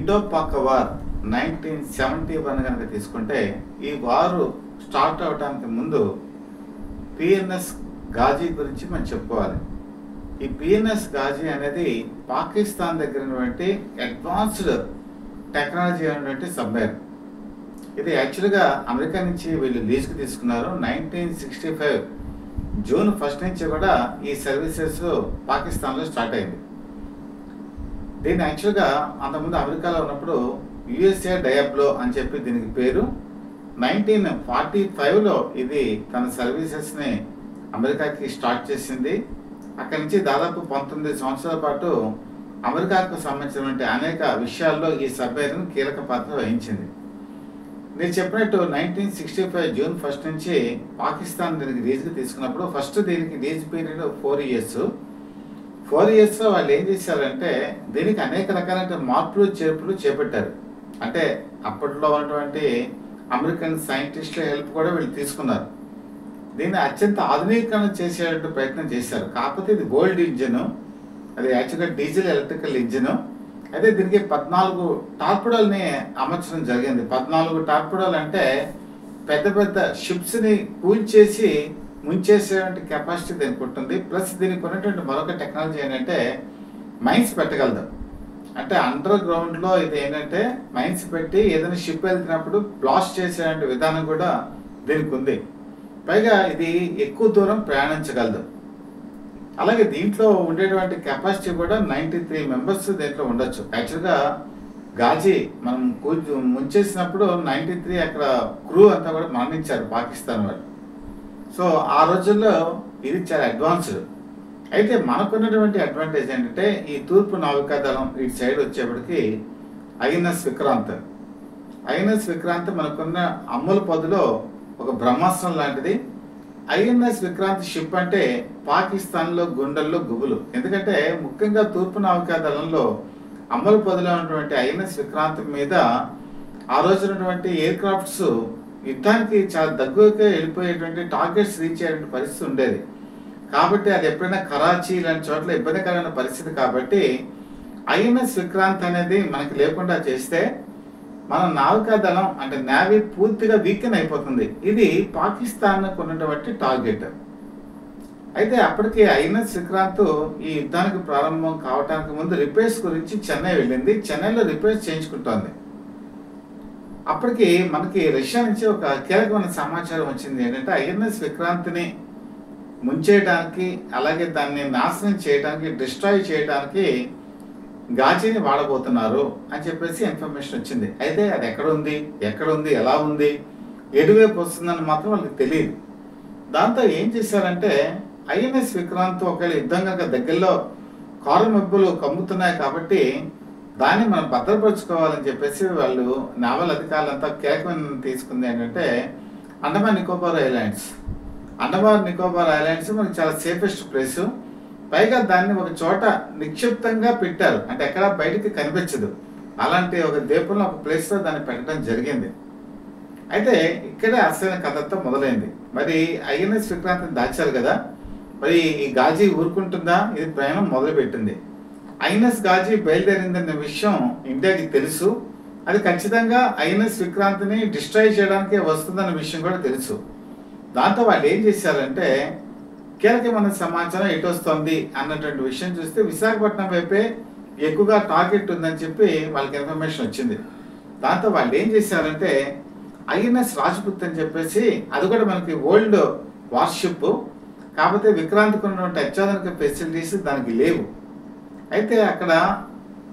Indo Pak war 1971 కనుక తీసుకుంటే ఈ వారు స్టార్ట్ అవడానికి ముందు పిఎన్ఎస్ గాజీ గురించి మనం చెప్పుకోవాలి. ఈ పిఎన్ఎస్ గాజీ అనేది పాకిస్తాన్ దగ్గర ఉన్నటువంటి అడ్వాన్స్డ్ టెక్నాలజీ అయినటువంటి సబ్మెరైన్. ఇది యాక్చువల్గా అమెరికా నుంచి వీళ్ళు లీజ్కి తీసుకున్నారు. 1965 జూన్ 1 నుంచి కూడా ఈ సర్వీసెస్ పాకిస్తాన్లో స్టార్ట్ అయింది. దీన్ని యాక్చువల్గా అంతకుముందు అమెరికాలో ఉన్నప్పుడు యుఎస్ఏ డయాబ్లో అని చెప్పి దీనికి పేరు. 1945లో ఇది తన సర్వీసెస్ని అమెరికాకి స్టార్ట్ చేసింది. అక్కడి నుంచి దాదాపు 19 సంవత్సరాల పాటు అమెరికాకు సంబంధించినటువంటి అనేక విషయాల్లో ఈ సబ్మెరైన్ కీలక పాత్ర వహించింది. నేను చెప్పినట్టు 1965 జూన్ 1 నుంచి పాకిస్తాన్ దీనికి లీజ్కి తీసుకున్నప్పుడు ఫస్ట్ దీనికి లీజ్ పీరియడ్ 4 ఇయర్స్. 4 ఇయర్స్లో వాళ్ళు ఏం చేశారంటే దీనికి అనేక రకాలైన మార్పులు చేర్పులు చేపట్టారు. అంటే అప్పట్లో ఉన్నటువంటి అమెరికన్ సైంటిస్టుల హెల్ప్ కూడా వీళ్ళు తీసుకున్నారు. దీన్ని అత్యంత ఆధునీకరణ చేసేటువంటి ప్రయత్నం చేశారు. కాకపోతే ఇది ఓల్డ్ ఇంజిన్, అది యాక్చువల్గా డీజిల్ ఎలక్ట్రికల్ ఇంజిన్. అయితే దీనికి 14 టార్పిడోల్ని అమర్చడం జరిగింది. 14 టార్పిడోలు అంటే పెద్ద పెద్ద షిప్స్ని కూల్చేసి ముంచేసేటువంటి కెపాసిటీ దీనికి ఉంటుంది. ప్లస్ దీనికి ఉన్నటువంటి మరొక టెక్నాలజీ ఏంటంటే మైన్స్ పెట్టగలదు. అంటే అండర్ గ్రౌండ్లో ఇది ఏంటంటే మైన్స్ పెట్టి ఏదైనా షిప్ వెళ్తున్నప్పుడు బ్లాస్ట్ చేసేటువంటి విధానం కూడా దీనికి ఉంది. పైగా ఇది ఎక్కువ దూరం ప్రయాణించగలదు. అలాగే దీంట్లో ఉండేటువంటి కెపాసిటీ కూడా 93 మెంబర్స్ దీంట్లో ఉండొచ్చు. యాక్చువల్గా గాజీ మనం ముంచేసినప్పుడు 93 అక్కడ క్రూ అంతా కూడా మరణించారు పాకిస్తాన్ వాళ్ళు. సో ఆ రోజుల్లో ఇది చాలా అడ్వాన్స్డ్. అయితే మనకున్నటువంటి అడ్వాంటేజ్ ఏంటంటే ఈ తూర్పు నావికాదళం ఇటు సైడ్ వచ్చేప్పటికి ఐఎన్ఎస్ విక్రాంత్. ఐఎన్ఎస్ విక్రాంత్ మనకున్న అమ్ముల పొదిలో ఒక బ్రహ్మాస్త్రం లాంటిది. ఐఎన్ఎస్ విక్రాంత్ షిప్ అంటే పాకిస్తాన్లో గుండెల్లో గుబులు. ఎందుకంటే ముఖ్యంగా తూర్పు నావికాదళంలో అమలు పొదిలో ఉన్నటువంటి ఐఎన్ఎస్ విక్రాంత్ మీద ఆ రోజు ఉన్నటువంటి ఎయిర్ క్రాఫ్ట్స్ యుద్ధానికి చాలా దగ్గరగా వెళ్ళిపోయేటువంటి టార్గెట్స్ రీచ్ అయ్యేటువంటి పరిస్థితి ఉండేది. కాబట్టి అది ఎప్పుడైనా కరాచీ ఇలాంటి చోట్ల ఇబ్బందికరమైన పరిస్థితి. కాబట్టి ఐఎన్ఎస్ విక్రాంత్ అనేది మనకి లేకుండా చేస్తే మన నావికాదళం అంటే నేవీ పూర్తిగా వీకెన్ అయిపోతుంది. ఇది పాకిస్తాన్కు ఉన్నటువంటి టార్గెట్. అయితే అప్పటికి ఐఎన్ఎస్ విక్రాంత్ ఈ యుద్ధానికి ప్రారంభం కావడానికి ముందు రిపేర్స్ గురించి చెన్నై వెళ్ళింది. చెన్నైలో రిపేర్స్ చేయించుకుంటోంది. అప్పటికి మనకి రష్యా నుంచి ఒక కీలకమైన సమాచారం వచ్చింది. ఏంటంటే ఐఎన్ఎస్ విక్రాంత్ని ముంచేయడానికి అలాగే దాన్ని నాశనం చేయడానికి డిస్ట్రాయ్ చేయడానికి గాజీని వాడబోతున్నారు అని చెప్పేసి ఇన్ఫర్మేషన్ వచ్చింది. అయితే అది ఎక్కడుంది ఎలా ఉంది ఎటువైపు వస్తుందని మాత్రం వాళ్ళకి తెలియదు. దాంతో ఏం చేశారంటే ఐఎన్ఎస్ విక్రాంత్ ఒకవేళ యుద్ధం కనుక దగ్గరలో కారు మబ్బులు కమ్ముతున్నాయి కాబట్టి దాన్ని మనం భద్రపరుచుకోవాలని చెప్పేసి వాళ్ళు నావల్ అధికారులంతా కీలకమైన తీసుకుంది. ఏంటంటే అండమాన్ నికోబార్ ఐలాండ్స్. అండమాన్ నికోబార్ ఐలాండ్స్ మనకి చాలా సేఫెస్ట్ ప్లేసు. పైగా దాన్ని ఒక చోట నిక్షిప్తంగా పెట్టారు. అంటే ఎక్కడ బయటికి కనిపించదు. అలాంటి ఒక ద్వీపంలో ఒక ప్లేస్లో దాన్ని పెట్టడం జరిగింది. అయితే ఇక్కడే అసలైన కథతో మొదలైంది. మరి ఐఎన్ఎస్ విక్రాంత్ని దాచారు కదా, మరి ఈ గాజీ ఊరుకుంటుందా? ఇది ప్రయాణం మొదలుపెట్టింది. ఐఎన్ఎస్ గాజీ బయలుదేరిందన్న విషయం ఇండియాకి తెలుసు. అది ఖచ్చితంగా ఐఎన్ఎస్ విక్రాంత్ని డిస్ట్రాయ్ చేయడానికే వస్తుందన్న విషయం కూడా తెలుసు. దాంతో వాళ్ళు ఏం చేశారంటే కీలకమైన సమాచారం ఎటు వస్తుంది అన్నటువంటి విషయం చూస్తే విశాఖపట్నం వైపే ఎక్కువగా టార్గెట్ ఉందని చెప్పి వాళ్ళకి ఇన్ఫర్మేషన్ వచ్చింది. దాంతో వాళ్ళు ఏం చేశారంటే ఐఎన్ఎస్ రాజ్పుత్ అని చెప్పేసి అది కూడా మనకి ఓల్డ్ వార్షిప్. కాకపోతే విక్రాంత్కు ఉన్నటువంటి అత్యాధునిక ఫెసిలిటీస్ దానికి లేవు. అయితే అక్కడ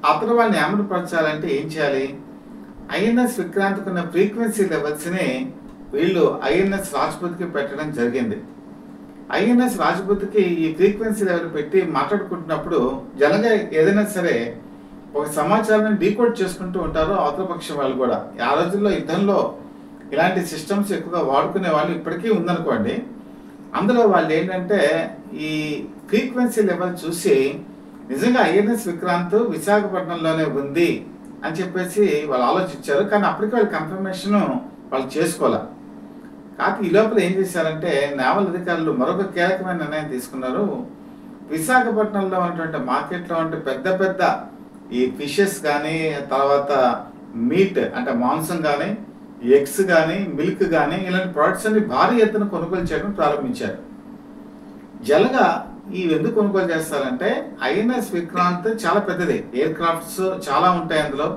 అతను వాళ్ళని అమలుపరచాలంటే ఏం చేయాలి? ఐఎన్ఎస్ విక్రాంత్కు ఉన్న ఫ్రీక్వెన్సీ లెవెల్స్ని వీళ్ళు ఐఎన్ఎస్ రాజ్పుత్కి పెట్టడం జరిగింది. ఐఎన్ఎస్ రాజ్పుత్కి ఈ ఫ్రీక్వెన్సీ లెవెల్ పెట్టి మాట్లాడుకుంటున్నప్పుడు జనగా ఏదైనా సరే ఒక సమాచారాన్ని డీకోడ్ చేసుకుంటూ ఉంటారు అవతల పక్షం వాళ్ళు కూడా. ఆ రోజుల్లో యుద్ధంలో ఇలాంటి సిస్టమ్స్ ఎక్కువగా వాడుకునే వాళ్ళు ఇప్పటికీ ఉందనుకోండి. అందులో వాళ్ళు ఏంటంటే ఈ ఫ్రీక్వెన్సీ లెవెల్ చూసి నిజంగా ఐఎన్ఎస్ విక్రాంత్ విశాఖపట్నంలోనే ఉంది అని చెప్పేసి వాళ్ళు ఆలోచించారు. కానీ అప్పటికే వాళ్ళ కన్ఫర్మేషన్ వాళ్ళు చేసుకోవాలి. కాకపోతే ఈ లోపల ఏం చేశారంటే నావల్ అధికారులు మరొక కీలకమైన నిర్ణయం తీసుకున్నారు. విశాఖపట్నంలో ఉన్నటువంటి మార్కెట్లో ఉంటే పెద్ద పెద్ద ఈ ఫిషెస్ కానీ, తర్వాత మీట్ అంటే మాంసం కానీ, ఎగ్స్ కానీ, మిల్క్ కానీ ఇలాంటి ప్రొడక్ట్స్ అన్ని భారీ ఎత్తున కొనుగోలు చేయడం ప్రారంభించారు. జనరల్గా ఇవి ఎందుకు కొనుగోలు చేస్తారంటే ఐఎన్ఎస్ విక్రాంత్ చాలా పెద్దది, ఎయిర్ క్రాఫ్ట్స్ చాలా ఉంటాయి అందులో,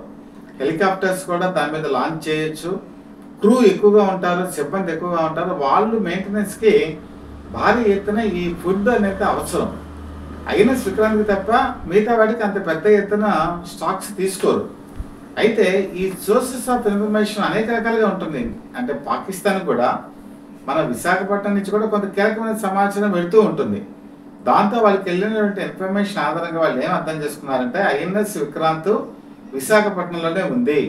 హెలికాప్టర్స్ కూడా దాని మీద లాంచ్ చేయొచ్చు, క్రూ ఎక్కువగా ఉంటారు, సిబ్బంది ఎక్కువగా ఉంటారు, వాళ్ళు మెయింటెనెన్స్కి భారీ ఎత్తున ఈ ఫుడ్ అనేది అవసరం. ఐఎన్ఎస్ విక్రాంత్కి తప్ప మిగతా వాటికి అంత పెద్ద ఎత్తున స్టాక్స్ తీసుకోరు. అయితే ఈ సోర్సెస్ ఆఫ్ ఇన్ఫర్మేషన్ అనేక రకాలుగా ఉంటుంది. అంటే పాకిస్తాన్ కూడా మన విశాఖపట్నం నుంచి కూడా కొంత కీలకమైన సమాచారం వెళుతూ ఉంటుంది. దాంతో వాళ్ళకి వెళ్ళినటువంటి ఇన్ఫర్మేషన్ ఆధారంగా వాళ్ళు ఏం అర్థం చేసుకున్నారంటే ఐఎన్ఎస్ విక్రాంత్ విశాఖపట్నంలోనే ఉంది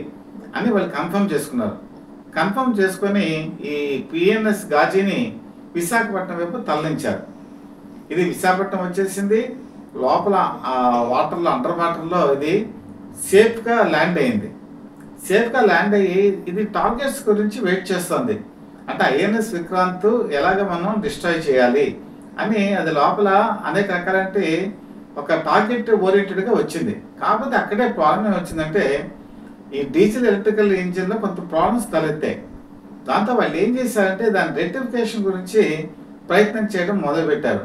అని వాళ్ళు కన్ఫర్మ్ చేసుకున్నారు. కన్ఫర్మ్ చేసుకొని ఈ పిఎన్ఎస్ గాజీని విశాఖపట్నం వైపు తరలించారు. ఇది విశాఖపట్నం వచ్చేసింది, లోపల వాటర్లో అండర్ వాటర్లో ఇది సేఫ్గా ల్యాండ్ అయింది. సేఫ్గా ల్యాండ్ అయ్యి ఇది టార్గెట్స్ గురించి వెయిట్ చేస్తుంది. అంటే ఐఎన్ఎస్ విక్రాంత్ ఎలాగ మనం డిస్ట్రాయ్ చేయాలి అని అది లోపల అనేక రకాలంటే ఒక టార్గెట్ ఓరియంటెడ్గా వచ్చింది. కాకపోతే అక్కడే ప్రాబ్లం వచ్చిందంటే ఈ డీజిల్ ఎలక్ట్రికల్ ఇంజిన్లో కొంత ప్రాబ్లమ్స్ తలెత్తాయి. దాంతో వాళ్ళు ఏం చేశారంటే దాని రెక్టిఫికేషన్ గురించి ప్రయత్నం చేయడం మొదలుపెట్టారు.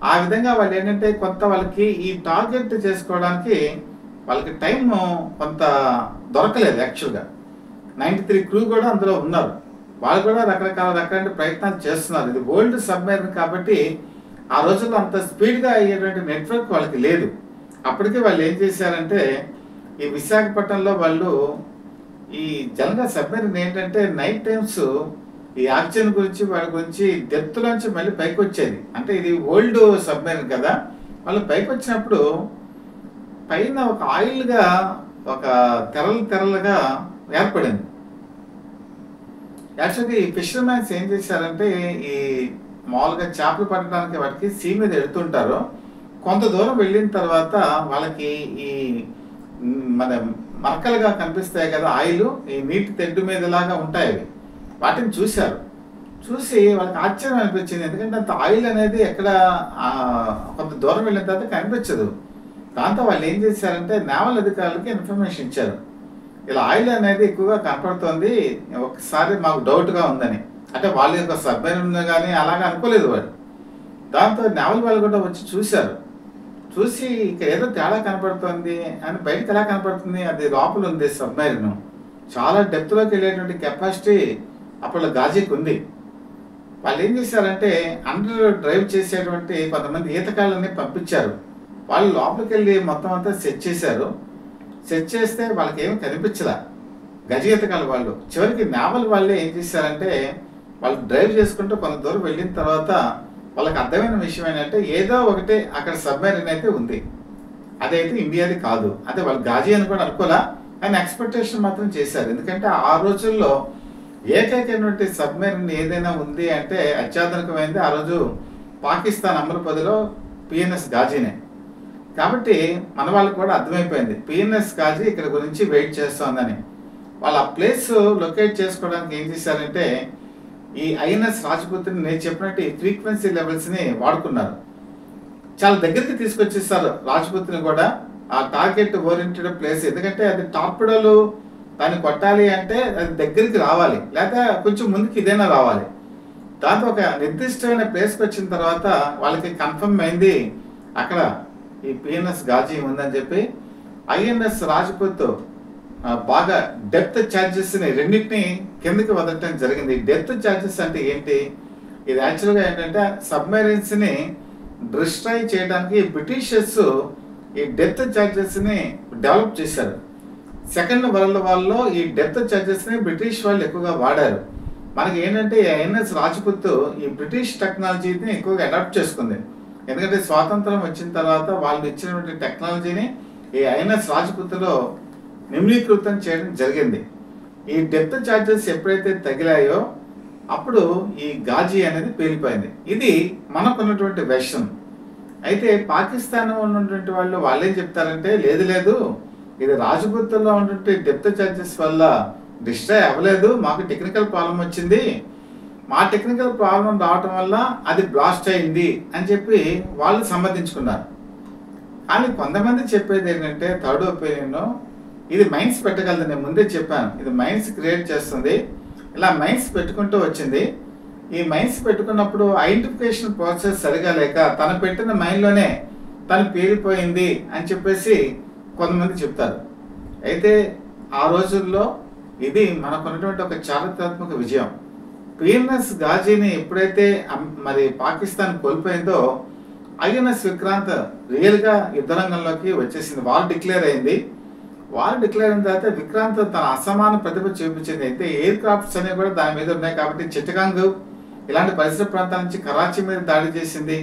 ఆ విధంగా వాళ్ళు ఏంటంటే కొంత వాళ్ళకి ఈ టార్గెట్ చేసుకోవడానికి వాళ్ళకి టైం కొంత దొరకలేదు. యాక్చువల్గా 93 క్రూ కూడా అందులో ఉన్నారు. వాళ్ళు కూడా రకరకాల ప్రయత్నాలు చేస్తున్నారు. ఇది ఓల్డ్ సబ్మెరీన్ కాబట్టి ఆ రోజుల్లో అంత స్పీడ్గా అయ్యేటువంటి నెట్వర్క్ వాళ్ళకి లేదు. అప్పటికే వాళ్ళు ఏం చేశారంటే ఈ విశాఖపట్నంలో వాళ్ళు ఈ జనరల్గా సబ్మెరీన్ ఏంటంటే నైట్ టైమ్స్ ఈ ఆక్సిజన్ గురించి వాటి గురించి డెప్త్లోంచి మళ్ళీ పైకి వచ్చేది. అంటే ఇది ఓల్డ్ సబ్మెరీన్ కదా, వాళ్ళు పైకి వచ్చినప్పుడు పైన ఒక ఆయిల్గా ఒక తెరలుగా ఏర్పడింది. యాక్చువల్గా ఈ ఫిషర్మ్యాన్స్ ఏం చేశారంటే ఈ మామూలుగా చేపలు పట్టడానికి వాటికి సీ మీద ఎడుతుంటారు. కొంత దూరం వెళ్ళిన తర్వాత వాళ్ళకి ఈ మన మరకలుగా కనిపిస్తాయి కదా ఆయిల్, ఈ నీటి తెడ్డు మీదలాగా ఉంటాయి. వాటిని చూశారు. చూసి వాళ్ళకి ఆశ్చర్యం అనిపించింది. ఎందుకంటే అంత ఆయిల్ అనేది ఎక్కడ కొంత దూరం వెళ్ళిన తర్వాత కనిపించదు. దాంతో వాళ్ళు ఏం చేశారంటే నేవల్ అధికారులకి ఇన్ఫర్మేషన్ ఇచ్చారు. ఇలా ఆయిల్ అనేది ఎక్కువగా కనపడుతుంది, ఒకసారి మాకు డౌట్గా ఉందని. అంటే వాళ్ళ యొక్క సబ్మెరీన్ కానీ అలాగా అనుకోలేదు వాళ్ళు. దాంతో నేవల్ వాళ్ళు కూడా వచ్చి చూశారు. చూసి ఇక్కడ ఏదో తేడా కనపడుతుంది అని, బయటకు ఎలా కనపడుతుంది, అది లోపల ఉంది సబ్మెరీన్, చాలా డెప్త్లోకి వెళ్ళేటువంటి కెపాసిటీ అప్పుడు గాజీకి ఉంది. వాళ్ళు ఏం చేశారంటే అండర్ డ్రైవ్ చేసేటువంటి కొంతమంది ఈతకాళ్ళని పంపించారు. వాళ్ళు లోపలికి వెళ్ళి మొత్తం అంతా సెట్ చేశారు. సెట్ చేస్తే వాళ్ళకి ఏమి కనిపించలా గజ ఈతకాలు వాళ్ళు. చివరికి నేవల్ వాళ్ళే ఏం చేశారంటే వాళ్ళు డ్రైవ్ చేసుకుంటూ కొంత దూరం వెళ్ళిన తర్వాత వాళ్ళకి అర్థమైన విషయం ఏంటంటే ఏదో ఒకటి అక్కడ సబ్మెరీన్ అయితే ఉంది, అదైతే ఇండియాది కాదు. అదే వాళ్ళు గాజీ అని కూడా అనుకోలే, కానీ ఎక్స్పెక్టేషన్ మాత్రం చేశారు. ఎందుకంటే ఆ రోజుల్లో ఏకైకమైనటువంటి సబ్మెరీన్ ఏదైనా ఉంది అంటే అత్యాధునికమైంది ఆ రోజు పాకిస్తాన్ అమరపదిలో పిఎన్ఎస్ గాజీనే. కాబట్టి మన వాళ్ళకి కూడా అర్థమైపోయింది పిఎన్ఎస్ గాజీ ఇక్కడ గురించి వెయిట్ చేస్తోందని. వాళ్ళు ఆ ప్లేస్ లొకేట్ చేసుకోవడానికి ఏం చేశారంటే ఈ ఐఎన్ఎస్ రాజ్పుత్ని నేను చెప్పినట్టు ఈ ఫ్రీక్వెన్సీ లెవెల్స్ని వాడుకున్నారు. చాలా దగ్గరికి తీసుకొచ్చేస్తారు రాజ్పుత్ని కూడా ఆ టార్గెట్ ఓరియంటెడ్ ప్లేస్. ఎందుకంటే అది టార్పిడోలు దాన్ని కొట్టాలి అంటే అది దగ్గరికి రావాలి, లేదా కొంచెం ముందుకు ఇదైనా రావాలి. దాంతో ఒక నిర్దిష్టమైన ప్లేస్కి వచ్చిన తర్వాత వాళ్ళకి కన్ఫర్మ్ అయింది అక్కడ ఈ పిఎన్ఎస్ గాజీ ఉందని చెప్పి. ఐఎన్ఎస్ రాజ్పుత్ బాగా డెప్త్ ఛార్జెస్ని రెండింటిని కిందకి వదలటం జరిగింది. డెప్త్ ఛార్జెస్ అంటే ఏంటి, ఇది యాక్చువల్గా ఏంటంటే సబ్మెరీన్స్ని డిస్ట్రాయ్ చేయడానికి బ్రిటిషర్స్ ఈ డెప్త్ ఛార్జెస్ని డెవలప్ చేశారు. సెకండ్ వరల్డ్ వార్లో ఈ డెప్త్ ఛార్జెస్ని బ్రిటిష్ వాళ్ళు ఎక్కువగా వాడారు. మనకి ఏంటంటే ఐఎన్ఎస్ రాజ్పుత్ ఈ బ్రిటిష్ టెక్నాలజీని ఎక్కువగా అడాప్ట్ చేసుకుంది. ఎందుకంటే స్వాతంత్రం వచ్చిన తర్వాత వాళ్ళు ఇచ్చినటువంటి టెక్నాలజీని ఈ ఐఎన్ఎస్ రాజ్పుత్లో నిమ్నీకృతం చేయడం జరిగింది. ఈ డెప్త్ ఛార్జెస్ ఎప్పుడైతే తగిలాయో అప్పుడు ఈ గాజీ అనేది పేలిపోయింది. ఇది మనకున్నటువంటి వెర్షన్. అయితే పాకిస్తాన్ ఉన్నటువంటి వాళ్ళు వాళ్ళేం చెప్తారంటే లేదు ఇది రాజ్పుత్లో ఉన్నటువంటి డెప్త్ ఛార్జెస్ వల్ల డిస్ట్రాయ్ అవ్వలేదు, మాకు టెక్నికల్ ప్రాబ్లం వచ్చింది, మా టెక్నికల్ ప్రాబ్లం రావటం వల్ల అది బ్లాస్ట్ అయింది అని చెప్పి వాళ్ళు సమర్థించుకున్నారు. కానీ కొంతమంది చెప్పేది ఏంటంటే థర్డ్ ఒపీనియన్, ఇది మైండ్స్ పెట్టగలదు. నేను ముందే చెప్పాను, ఇది మైండ్స్ క్రియేట్ చేస్తుంది. ఇలా మైండ్స్ పెట్టుకుంటూ వచ్చింది. ఈ మైండ్స్ పెట్టుకున్నప్పుడు ఐడెంటిఫికేషన్ ప్రాసెస్ సరిగా లేక తను పెట్టిన మైండ్లోనే తను పేలిపోయింది అని చెప్పేసి కొంతమంది చెప్తారు. అయితే ఆ రోజుల్లో ఇది మనకున్నటువంటి ఒక చారిత్రాత్మక విజయం. పిఎన్ఎస్ గాజీని ఎప్పుడైతే మరి పాకిస్తాన్ కోల్పోయిందో ఐఎన్ఎస్ విక్రాంత్ రియల్గా యుద్ధరంగంలోకి వచ్చేసింది. వార్ డిక్లేర్ అయింది. వార్ డిక్లేర్ అయిన తర్వాత విక్రాంత్ తన అసమాన ప్రతిభ చూపించింది. అయితే ఎయిర్ క్రాఫ్ట్స్ అనేవి కూడా దాని మీద ఉన్నాయి కాబట్టి చిట్టగాంగ్ ఇలాంటి పరిసర ప్రాంతాల నుంచి కరాచీ మీద దాడి చేసింది.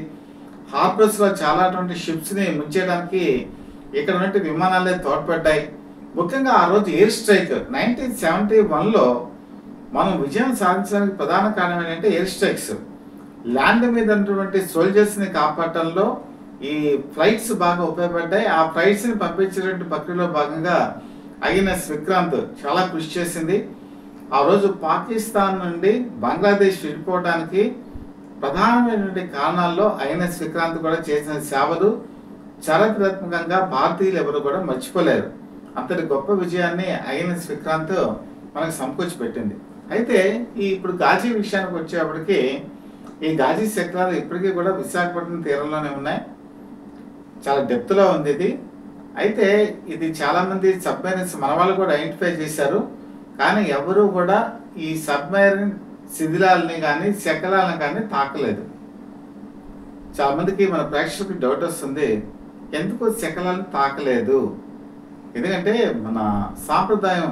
హార్బర్స్లో చాలా అటువంటి షిప్స్ని ముంచేయడానికి ఇక్కడ ఉన్నట్టు విమానాలే తోడ్పడ్డాయి. ముఖ్యంగా ఆ రోజు ఎయిర్ స్ట్రైక్ 1971లో మనం విజయం సాధించడానికి ప్రధాన కారణం ఏంటంటే ఎయిర్ స్ట్రైక్స్. ల్యాండ్ మీద ఉన్నటువంటి సోల్జర్స్ని కాపాడటంలో ఈ ఫ్లైట్స్ బాగా ఉపయోగపడ్డాయి. ఆ ఫ్లైట్స్ని పంపించేటువంటి ప్రక్రియలో భాగంగా ఐఎన్ఎస్ విక్రాంత్ చాలా కృషి చేసింది. ఆ రోజు పాకిస్తాన్ నుండి బంగ్లాదేశ్ విడిపోవడానికి ప్రధానమైనటువంటి కారణాల్లో ఐఎన్ఎస్ విక్రాంత్ కూడా చేసిన సేవలు చారిత్రాత్మకంగా భారతీయులు ఎవరు కూడా మర్చిపోలేరు. అంతటి గొప్ప విజయాన్ని ఐఎన్ఎస్ విక్రాంత్ మనకు సమకూర్చి పెట్టింది. అయితే ఇప్పుడు గాజీ విషయానికి వచ్చేప్పటికి ఈ గాజీ శకలాలు ఇప్పటికీ కూడా విశాఖపట్నం తీరంలోనే ఉన్నాయి. చాలా డెప్త్లో ఉంది ఇది. అయితే ఇది చాలామంది సబ్మెరైన్స్ మన వాళ్ళు కూడా ఐడెంటిఫై చేశారు. కానీ ఎవరు కూడా ఈ సబ్మెరైన్ శిథిలాలని కానీ శకలాలను కానీ తాకలేదు. చాలామందికి మన ప్రేక్షకులకు డౌట్ వస్తుంది, ఎందుకు శకలాలను తాకలేదు? ఎందుకంటే మన సాంప్రదాయం,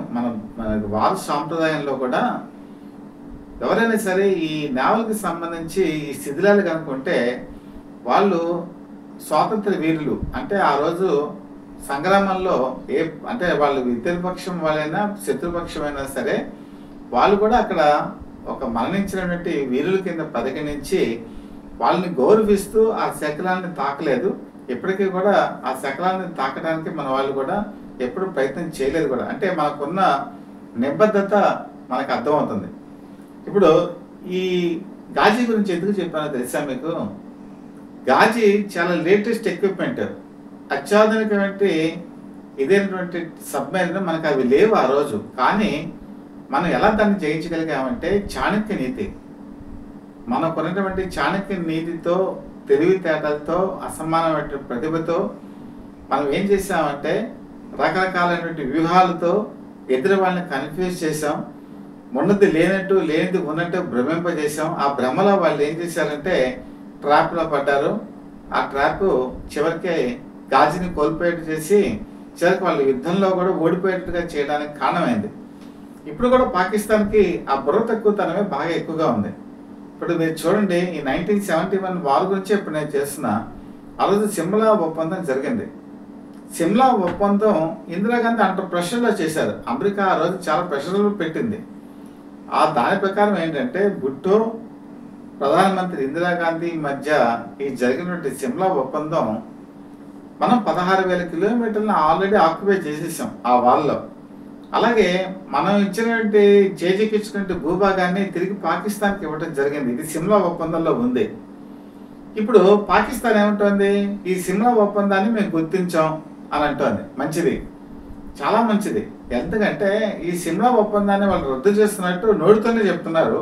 మన వారు సాంప్రదాయంలో కూడా ఎవరైనా సరే ఈ నేవల్కి సంబంధించి ఈ శిథిలాలు కనుక్కుంటే వాళ్ళు స్వాతంత్ర వీరులు. అంటే ఆ రోజు సంగ్రామంలో అంటే వాళ్ళు ఇతరపక్షం వాళ్ళైనా శత్రుపక్షమైనా సరే వాళ్ళు కూడా అక్కడ ఒక మరణించినటువంటి వీరుల కింద పరిగణించి వాళ్ళని గౌరవిస్తూ ఆ శకలాన్ని తాకలేదు. ఇప్పటికీ కూడా ఆ శకలాన్ని తాకడానికి మన వాళ్ళు కూడా ఎప్పుడు ప్రయత్నం చేయలేదు కూడా. అంటే మనకున్న నిబద్ధత మనకు అర్థమవుతుంది. ఇప్పుడు ఈ గాజీ గురించి ఎందుకు చెప్పానో తెలుసా మీకు? గాజీ చాలా లేటెస్ట్ ఎక్విప్మెంట్, అత్యాధునికమైన ఇదేటువంటి సబ్మెరైన్ మనకు అవి లేవు ఆ రోజు. కానీ మనం ఎలా దాన్ని జయించగలిగామంటే చాణక్య నీతి, మనకున్నటువంటి చాణక్య నీతితో, తెలివితేటలతో, అసమానమైన ప్రతిభతో మనం ఏం చేసామంటే రకరకాలైనటువంటి వ్యూహాలతో ఎదురు వాళ్ళని కన్ఫ్యూజ్ చేసాం. ఉన్నది లేనట్టు, లేనిది ఉన్నట్టు భ్రమింపజేసాం. ఆ భ్రమలో వాళ్ళు ఏం చేశారంటే ట్రాప్లో పడ్డారు. ఆ ట్రాప్ చివరికి గాజీని కోల్పోయేట్టు చేసి చివరికి వాళ్ళు యుద్ధంలో కూడా ఓడిపోయేట్టుగా చేయడానికి కారణమైంది. ఇప్పుడు కూడా పాకిస్తాన్కి ఆ బుర్ర తక్కువతనమే బాగా ఎక్కువగా ఉంది. ఇప్పుడు మీరు చూడండి, ఈ 1971 వార్ గురించి ఇప్పుడు నేను చేస్తున్నా. ఆ రోజు సిమ్లా ఒప్పందం జరిగింది. సిమ్లా ఒప్పందం ఇందిరాగాంధీ అంత ప్రెషర్లో చేశారు. అమెరికా ఆ రోజు చాలా ప్రెషర్లో పెట్టింది. ఆ దాని ప్రకారం ఏంటంటే భుట్టో, ప్రధానమంత్రి ఇందిరాగాంధీ మధ్య ఈ జరిగినటువంటి సిమ్లా ఒప్పందం మనం 16,000 కిలోమీటర్లను ఆల్రెడీ ఆక్యుపై చేసేసాం ఆ వార్లో. అలాగే మనం ఇచ్చినటువంటి చేజికిచ్చినటువంటి భూభాగాన్ని తిరిగి పాకిస్తాన్కి ఇవ్వడం జరిగింది. ఇది సిమ్లా ఒప్పందంలో ఉంది. ఇప్పుడు పాకిస్తాన్ ఏమంటోంది, ఈ సిమ్లా ఒప్పందాన్ని మేము గుర్తించాం అని అంటోంది. మంచిది, చాలా మంచిది. ఎందుకంటే ఈ సిమ్లా ఒప్పందాన్ని వాళ్ళు రద్దు చేస్తున్నట్టు నోటితోనే చెప్తున్నారు.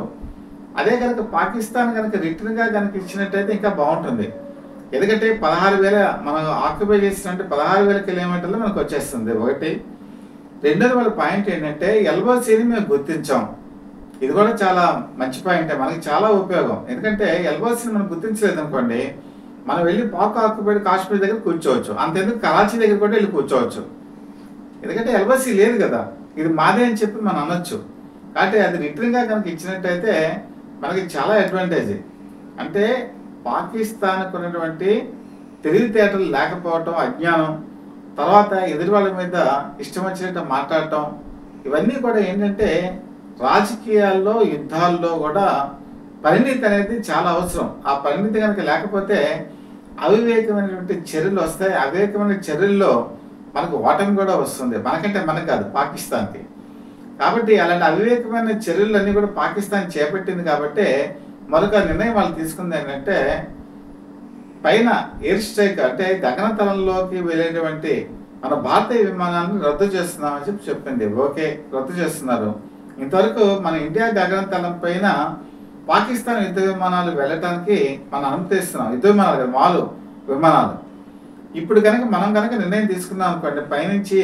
అదే కనుక పాకిస్తాన్ కనుక రిటర్న్గా కనుక ఇచ్చినట్టయితే ఇంకా బాగుంటుంది. ఎందుకంటే 16,000 మనం ఆక్యుపై చేసినట్టు 16,000 కిలోమీటర్లు మనకు వచ్చేస్తుంది. ఒకటి. రెండోది వాళ్ళ పాయింట్ ఏంటంటే ఎల్ఓసిని మేము గుర్తించాం. ఇది కూడా చాలా మంచి పాయింటే, మనకి చాలా ఉపయోగం. ఎందుకంటే ఎల్ఓసిని మనం గుర్తించలేదు అనుకోండి, మనం వెళ్ళి పాక్ ఆక్యుపైడ్ కాశ్మీర్ దగ్గర కూర్చోవచ్చు. అంతెందుకు కరాచీ దగ్గర కూడా వెళ్ళి కూర్చోవచ్చు. ఎందుకంటే ఎల్ఓసి లేదు కదా, ఇది మాదే అని చెప్పి మనం అనొచ్చు. కాబట్టి అది రిటర్న్గా కనుక ఇచ్చినట్టయితే మనకి చాలా అడ్వాంటేజ్. అంటే పాకిస్తాన్కు ఉన్నటువంటి తెలివితేటలు లేకపోవటం, అజ్ఞానం, తర్వాత ఎదుటి వాళ్ళ మీద ఇష్టం వచ్చినట్టు మాట్లాడటం, ఇవన్నీ కూడా ఏంటంటే రాజకీయాల్లో, యుద్ధాల్లో కూడా పరిణితి అనేది చాలా అవసరం. ఆ పరిణితి కనుక లేకపోతే అవివేకమైనటువంటి చర్యలు వస్తాయి. అవివేకమైన చర్యల్లో మనకు ఓటమి కూడా వస్తుంది. మనకంటే మనకు కాదు, పాకిస్తాన్కి. కాబట్టి అలాంటి అవివేకమైన చర్యలన్నీ కూడా పాకిస్తాన్ చేపట్టింది. కాబట్టి మరొక నిర్ణయం వాళ్ళు తీసుకుంది ఏంటంటే పైన ఎయిర్ స్ట్రైక్ అంటే గగనతలంలోకి వెళ్ళేటువంటి మన భారతీయ విమానాలను రద్దు చేస్తున్నామని చెప్పింది. ఓకే, రద్దు చేస్తున్నారు. ఇంతవరకు మన ఇండియా గగనతలం పైన పాకిస్తాన్ యుద్ధ విమానాలు వెళ్ళటానికి మనం అనుమతిస్తున్నాం. యుద్ధ విమానాలు, మాలు విమానాలు. ఇప్పుడు కనుక మనం నిర్ణయం తీసుకున్నాం అనుకోండి, పైనుంచి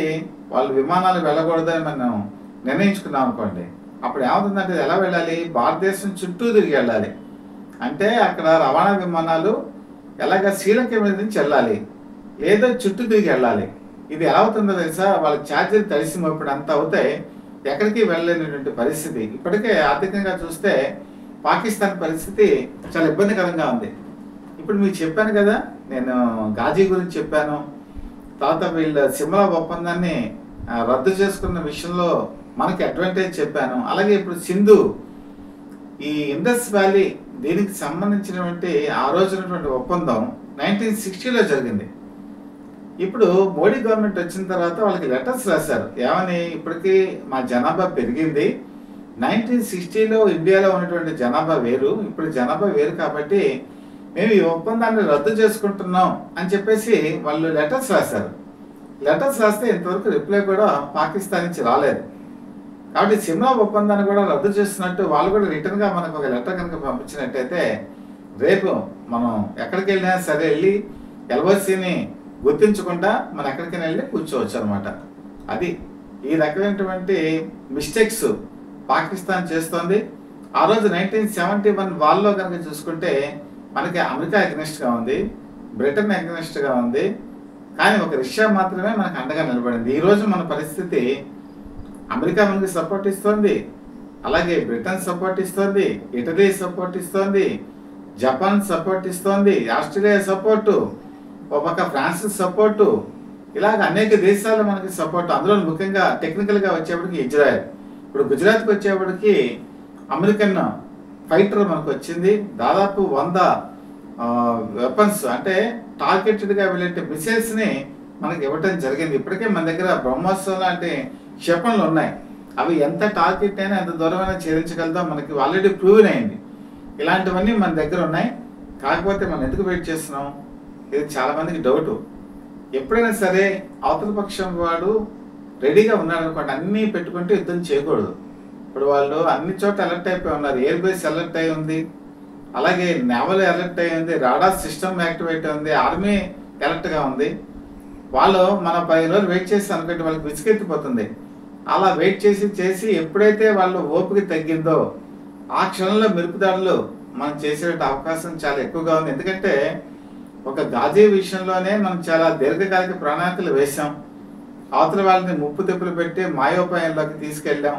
వాళ్ళు విమానాలు వెళ్ళకూడదని మనం నిర్ణయించుకున్నాం అనుకోండి, అప్పుడు ఏమవుతుందంటే ఎలా వెళ్ళాలి? భారతదేశం చుట్టూ తిరిగి వెళ్ళాలి. అంటే అక్కడ రవాణా విమానాలు ఎలాగ శ్రీలంక మీద నుంచి వెళ్ళాలి, లేదా చుట్టూ తిరిగి వెళ్ళాలి. ఇది ఎలా అవుతుందో తెలుసా? వాళ్ళ ఛార్జీలు తడిసి మోపిడు అంత అవుతాయి, ఎక్కడికి వెళ్ళలేనటువంటి పరిస్థితి. ఇప్పటికే ఆర్థికంగా చూస్తే పాకిస్తాన్ పరిస్థితి చాలా ఇబ్బందికరంగా ఉంది. ఇప్పుడు మీకు చెప్పాను కదా, నేను గాజీ గురించి చెప్పాను, తర్వాత వీళ్ళ సిమ్లా ఒప్పందాన్ని రద్దు చేసుకున్న విషయంలో మనకి అడ్వాంటేజ్ చెప్పాను. అలాగే ఇప్పుడు సింధు, ఈ ఇండస్ వ్యాలీ, దీనికి సంబంధించినటువంటి ఆ రోజునటువంటి ఒప్పందం 1960లో జరిగింది. ఇప్పుడు మోడీ గవర్నమెంట్ వచ్చిన తర్వాత వాళ్ళకి లెటర్స్ రాశారు. ఏమని? ఇప్పటికీ మా జనాభా పెరిగింది, 1960లో ఇండియాలో ఉన్నటువంటి జనాభా వేరు, ఇప్పుడు జనాభా వేరు, కాబట్టి మేము ఈ ఒప్పందాన్ని రద్దు చేసుకుంటున్నాం అని చెప్పేసి వాళ్ళు లెటర్స్ రాశారు. లెటర్స్ రాస్తే ఇంతవరకు రిప్లై కూడా పాకిస్తాన్ నుంచి రాలేదు. కాబట్టి సిమ్లా ఒప్పందాన్ని కూడా రద్దు చేస్తున్నట్టు వాళ్ళు కూడా రిటర్న్గా మనకు ఒక లెటర్ కనుక పంపించినట్టయితే రేపు మనం ఎక్కడికి వెళ్ళినా సరే వెళ్ళి ఎల్ఓసిని గుర్తించకుండా మనం ఎక్కడికైనా వెళ్ళి కూర్చోవచ్చు అనమాట. అది ఈ రకమైనటువంటి మిస్టేక్స్ పాకిస్తాన్ చేస్తోంది. ఆ రోజు 1971 వార్లో కనుక చూసుకుంటే మనకి అమెరికా అగ్నెస్ట్గా ఉంది, బ్రిటన్ అగ్నెస్ట్గా ఉంది, కానీ ఒక రష్యా మాత్రమే మనకు అండగా నిలబడింది. ఈరోజు మన పరిస్థితి, అమెరికా మనకి సపోర్ట్ ఇస్తోంది, అలాగే బ్రిటన్ సపోర్ట్ ఇస్తోంది, ఇటలీ సపోర్ట్ ఇస్తోంది, జపాన్ సపోర్ట్ ఇస్తోంది, ఆస్ట్రేలియా సపోర్టు, ఒక పక్క ఫ్రాన్స్ సపోర్టు, ఇలాగ అనేక దేశాలు మనకి సపోర్ట్. అందులో ముఖ్యంగా టెక్నికల్గా వచ్చేప్పటికి ఇజ్రాయెల్. ఇప్పుడు గుజరాత్కి వచ్చేప్పటికి అమెరికన్ ఫైటర్ మనకు వచ్చింది. దాదాపు 100 వెపన్స్ అంటే టార్గెటెడ్గా వెళ్ళే మిసైల్స్ని మనకి ఇవ్వటం జరిగింది. ఇప్పటికే మన దగ్గర బ్రహ్మోస్ లాంటి క్షిపణులు ఉన్నాయి. అవి ఎంత టార్గెట్ అయినా ఎంత దూరమైనా ఛేదించగలుగుతాం, మనకి ఆల్రెడీ ప్రూవెన్ అయింది. ఇలాంటివన్నీ మన దగ్గర ఉన్నాయి. కాకపోతే మనం ఎందుకు వెయిట్ చేస్తున్నాం? ఇది చాలా మందికి డౌటు. ఎప్పుడైనా సరే అవతల పక్షం వాడు రెడీగా ఉన్నాడు అనుకోండి, అన్నీ పెట్టుకుంటే యుద్ధం చేయకూడదు. ఇప్పుడు వాళ్ళు అన్ని చోట్ల అలర్ట్ అయిపోయి ఉన్నారు. ఎయిర్ బేస్ అలర్ట్ అయి ఉంది, అలాగే నేవల్ అలర్ట్ అయి ఉంది, రాడార్ సిస్టమ్ యాక్టివేట్ ఉంది, ఆర్మీ అలర్ట్గా ఉంది. వాళ్ళు మన 10 రోజులు వెయిట్ చేసి అనుకుంటే వాళ్ళకి విసుకెత్తిపోతుంది. అలా వెయిట్ చేసి ఎప్పుడైతే వాళ్ళు ఓపిక తగ్గిందో ఆ క్షణంలో మెరుపుదాడులు మనం చేసే అవకాశం చాలా ఎక్కువగా ఉంది. ఎందుకంటే ఒక గాజీ విషయంలోనే మనం చాలా దీర్ఘకాలిక ప్రణాళికలు వేసాం. అవతల వాళ్ళని ముప్పు తెప్పులు పెట్టి మాయోపాయంలోకి తీసుకెళ్ళాం.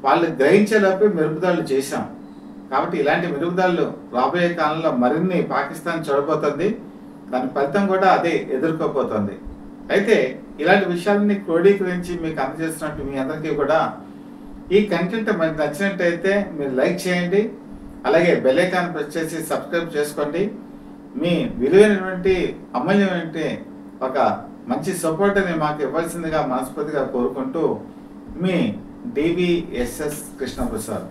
వాళ్ళు గ్రహించేలోపే మెరుపుదాడులు చేశాం. కాబట్టి ఇలాంటి మెరుపుదాడులు రాబోయే కాలంలో మరిన్ని పాకిస్తాన్ చూడబోతుంది. దాని ఫలితం కూడా అదే ఎదుర్కోబోతోంది. అయితే ఇలాంటి విషయాలని క్రోడీకరించి మీకు అందజేస్తున్నట్టు మీ అందరికీ కూడా ఈ కంటెంట్ మీకు నచ్చినట్టయితే మీరు లైక్ చేయండి, అలాగే బెల్ ఐకాన్ ప్రెస్ చేసి సబ్స్క్రైబ్ చేసుకోండి. మీ విలువైనటువంటి అమూల్యమైనటువంటి ఒక మంచి సపోర్ట్ని మాకు ఇవ్వాల్సిందిగా మనస్ఫూర్తిగా కోరుకుంటూ మీ డివిఎస్ఎస్ కృష్ణప్రసాద్.